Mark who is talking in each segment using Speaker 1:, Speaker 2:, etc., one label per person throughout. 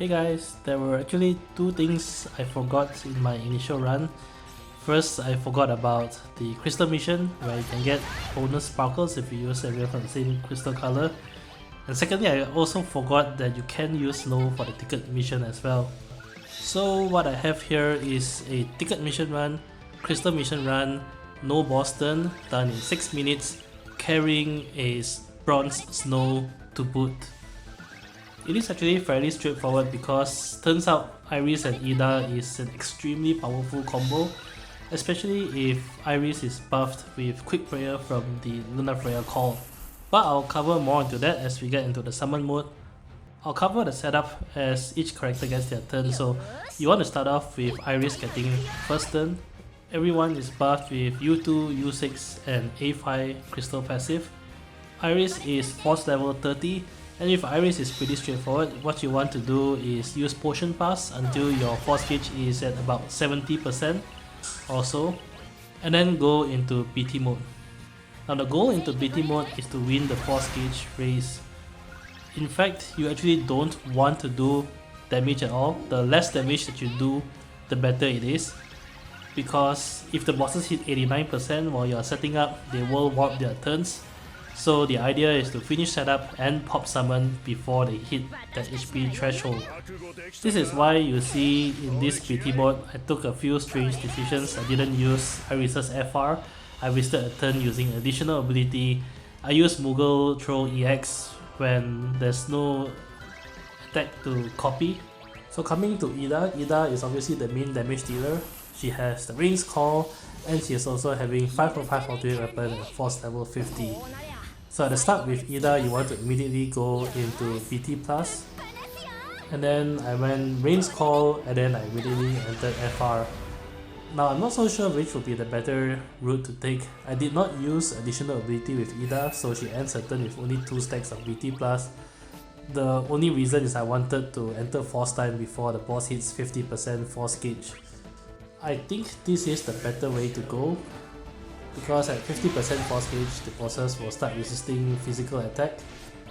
Speaker 1: Hey guys, there were actually two things I forgot in my initial run. First, I forgot about the crystal mission where you can get bonus sparkles if you use everyone from the same crystal color. And secondly, I also forgot that you can use snow for the ticket mission as well. So what I have here is a ticket mission run, crystal mission run, no boss turn, done in 6 minutes, carrying a bronze snow to boot. It is actually fairly straightforward because turns out Iris and Yda is an extremely powerful combo, especially if Iris is buffed with quick prayer from the Lunafreya call. But I'll cover more into that as we get into the summon mode. I'll cover the setup as each character gets their turn, so you want to start off with Iris getting first turn. Everyone is buffed with U2, U6 and A5 crystal passive. Iris is force level 30. And if Iris is pretty straightforward, what you want to do is use potion pass until your force gauge is at about 70% or so, and then go into BT mode. Now the goal into BT mode is to win the force gauge race. In fact, you actually don't want to do damage at all. The less damage that you do, the better it is. Because if the bosses hit 89% while you are setting up, they will warp their turns. So the idea is to finish setup and pop summon before they hit that HP threshold. This is why you see in this BT mode, I took a few strange decisions. I didn't use Iris's FR, I wasted a turn using additional ability. I used Moogle Throw EX when there's no attack to copy. So coming to Yda, Yda is obviously the main damage dealer. She has the Rain's Call and she is also having 5 from 5 ultimate weapon at force level 50. So at the start with Yda, you want to immediately go into BT+, and then I went Rain's Call and then I immediately entered FR. Now I'm not so sure which would be the better route to take. I did not use additional ability with Yda, so she ends her turn with only 2 stacks of BT+. The only reason is I wanted to enter force time before the boss hits 50% force gauge. I think this is the better way to go, because at 50% force gauge, the bosses will start resisting physical attack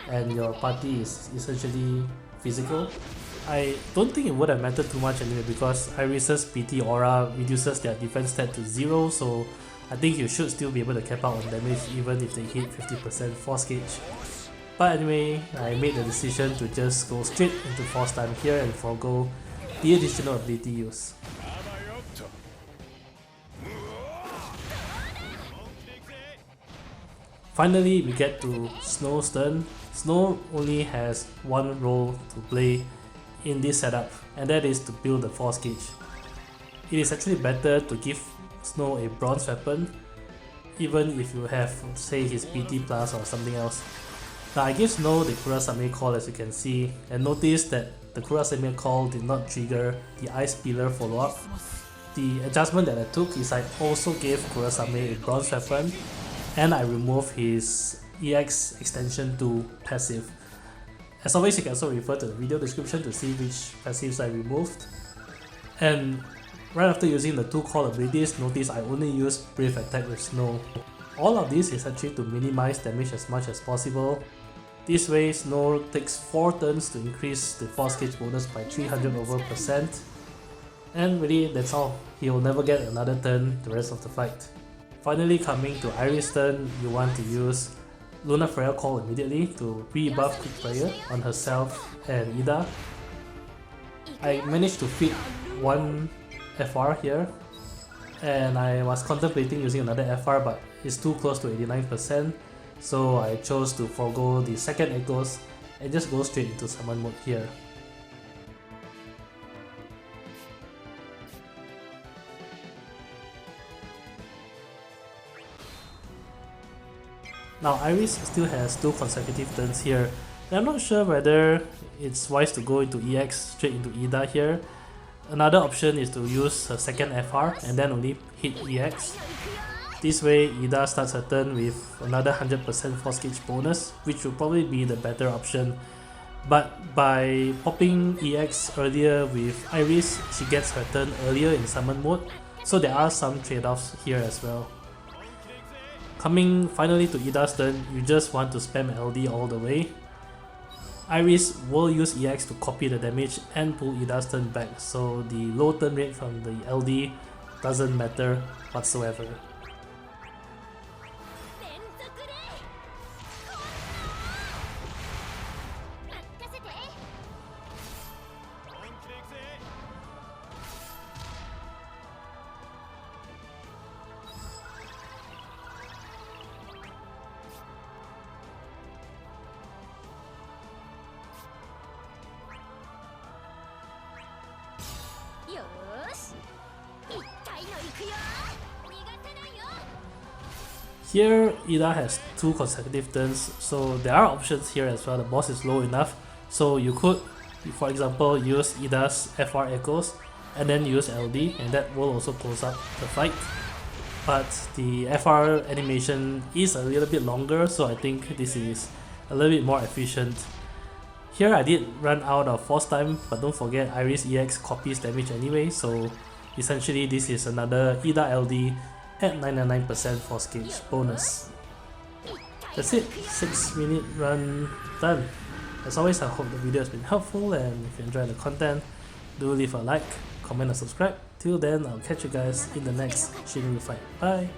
Speaker 1: and your party is essentially physical. I don't think it would have mattered too much anyway because Iris's PT aura reduces their defense stat to 0, so I think you should still be able to cap out on damage even if they hit 50% force gauge. But anyway, I made the decision to just go straight into force time here and forego the additional ability use. Finally, we get to Snow's turn. Snow only has one role to play in this setup, and that is to build the force gauge. It is actually better to give Snow a bronze weapon, even if you have, say, his PT plus or something else. Now I give Snow the Kurasame call, as you can see, and notice that the Kurasame call did not trigger the Ice Pillar follow-up. The adjustment that I took is I also gave Kurasame a bronze weapon, and I remove his EX extension to passive. As always, you can also refer to the video description to see which passives I removed. And right after using the 2 call abilities, notice I only use Brave Attack with Snow. All of this is actually to minimize damage as much as possible. This way, Snow takes 4 turns to increase the force gauge bonus by 300%. And really, that's all. He will never get another turn the rest of the fight. Finally, coming to Iris' turn, you want to use Lunafreya call immediately to re-buff quick prayer on herself and Yda. I managed to fit 1 FR here, and I was contemplating using another FR, but it's too close to 89%, so I chose to forego the second echoes and just go straight into summon mode here. Now Iris still has 2 consecutive turns here, and I'm not sure whether it's wise to go into EX straight into Yda here. Another option is to use her second FR and then only hit EX. This way Yda starts her turn with another 100% force gauge bonus, which will probably be the better option. But by popping EX earlier with Iris, she gets her turn earlier in summon mode, so there are some trade-offs here as well. Coming finally to Yda's turn, you just want to spam LD all the way. Iris will use EX to copy the damage and pull Yda's turn back, so the low turn rate from the LD doesn't matter whatsoever. Here, Yda has 2 consecutive turns, so there are options here as well. The boss is low enough, so you could, for example, use Yda's FR echoes and then use LD, and that will also close up the fight. But the FR animation is a little bit longer, so I think this is a little bit more efficient. Here I did run out of force time, but don't forget Iris EX copies damage anyway, so essentially this is another Yda LD at 99% force gauge bonus. That's it, 6-minute run done. As always, I hope the video has been helpful, and if you enjoy the content, do leave a like, comment and subscribe. Till then, I'll catch you guys in the next Shinryu fight. Bye!